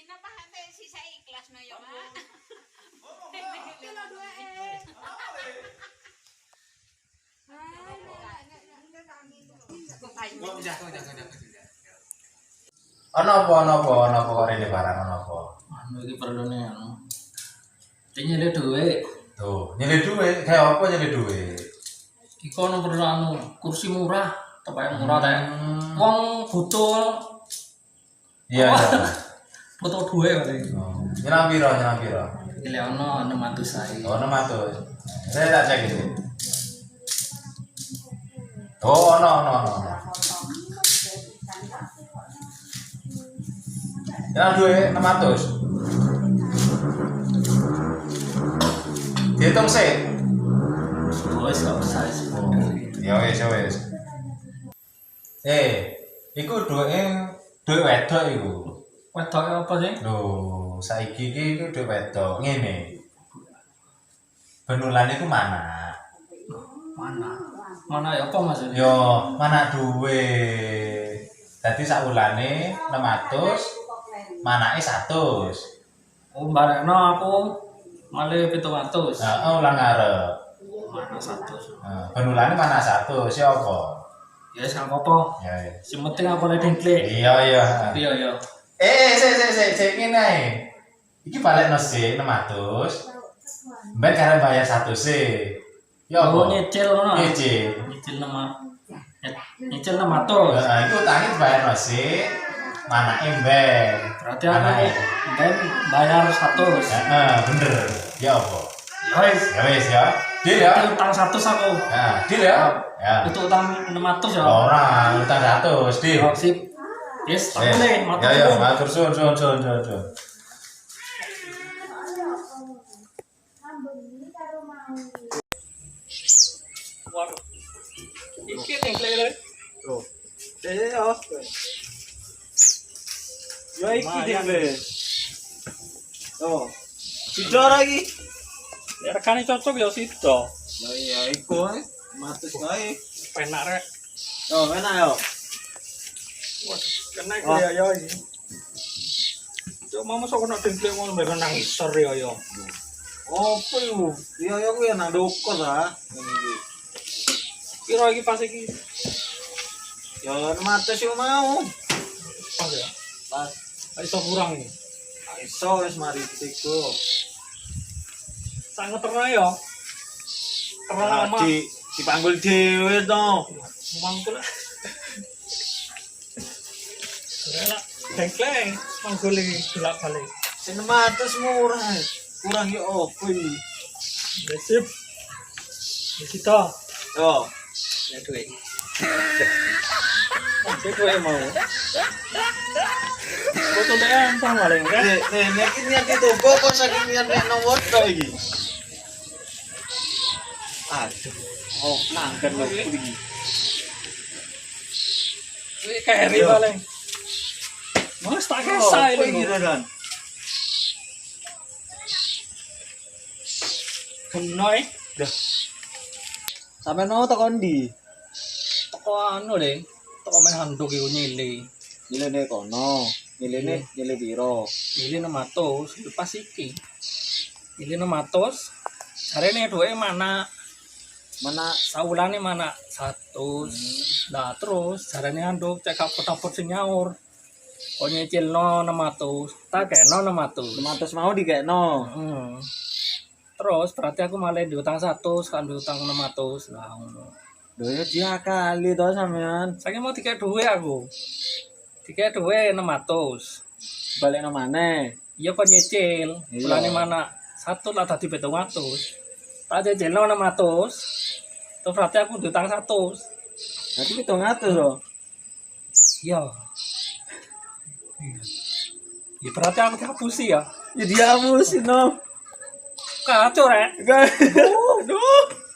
napa hate sisa ikhlas no ya, Mak. Kilo duwe. Ono apa kok rene barang ono apa? Anu iki perlune anu. Nyele dhuwit. Tuh, nyele duit, kayak apa nyele duit? Iku ono perlu anu kursi murah, tepayan murah ta. Wong butuh Iya, iya. butuh dhuwit kali. Nyerang piro? Iki le ono 600 sae. Oh, 600. Saya tak cek itu. Oh, ono. Nyerang duit 600. Dihitung sih. Wes gak usah Ya wes. Iku duit wedok iku. Wedok apa sih? Lho, saiki iki iku duit wedok ngene. Benulane iku mana? Mana ya apa maksudnya? Yo, mana duit. Dadi sak wulane 600, manake 100. Oh, barekno aku malih 700. Heeh, ulang ngarep. Mana 100. Benulane mana 100, siapa? Ya wis gak apa-apa. Ya. Sing penting aku le dengklik. Iya. Iya. Sik ngene ae. Iki balekno sik 600. Mbak karep bayar 100 sih. Ya Oh, apa? nyicil ngono. Nyicil. Nyicil 600. Heeh, iku utange bayarno sik. Manake mbek. Berarti aku ben bayar 100. Heeh, bener. Ya apa? Ya wis. Ya wis ya. Deal ya. Utang 100 aku. Nah, deal ya. Ya. Itu utang 600 ya. Ora, utang 100, deal. Oh, sip. Yes, tak boleh. Ya, matur suwun. Waduh. Iki dengklik lho. Tuh. Ya. Ya iki dhewe. Oh. Sido lagi. Ya rekane cocok ya sida. Lah iya iku matus wae. Penak rek. Oh, enak yo. Waduh, kena ya iki. Cuk mau masuk kena dengklik mau mbek nang isor ya ya. Opo yo? Yo kuwi nang doko ta. Iki. Piro iki pas iki? Ya matus yo mau. Pas ya. Pas Iso kurang iki. iso wis mari tiku. Sangat terna ya. Terna mah. Dipanggul dhewe to. Mangkul. Rela dengklik mangkul iki bolak-balik. 600 murah. Kurang yo opo iki? Sip. Wis to. Yo. Ya duit. Itu mau. Foto dia entah paling kan. Nek niat itu kok saking niat nek nomor to iki. Aduh. Oh, nangken lho iki. Wih keri paling. Mas tak kesah iki ini. Dan. Kenoi. Dah. Sampe no tekan ndi? Toko anu deh. Toko main handuk iku nyile. Nilene kono. Nilene nile piro? Nyile 600 lepas iki. Nyile 600. Jarene duwe mana? Mana Saulane mana 100. Nah terus jarane handuk cek kapot-kapot sing nyaur. Kok nyicilno 600. Tak kena 600. 500 mau dikekno. Terus berarti aku malah diutang 100 kan diutang 600 lah ngono. Lho ya diakali to sampean. Saiki mau dikek duwe aku. Dikek duwe 600. Balekno maneh. Iya kok nyicil. Iya. Bulane mana 1 lah tadi 700. Tak cicilno 600. Terus berarti aku diutang 100. Berarti 700 to. Iya. Ya berarti aku dihapusi ya. Ya dihapusin no. Kacau rek. Aduh.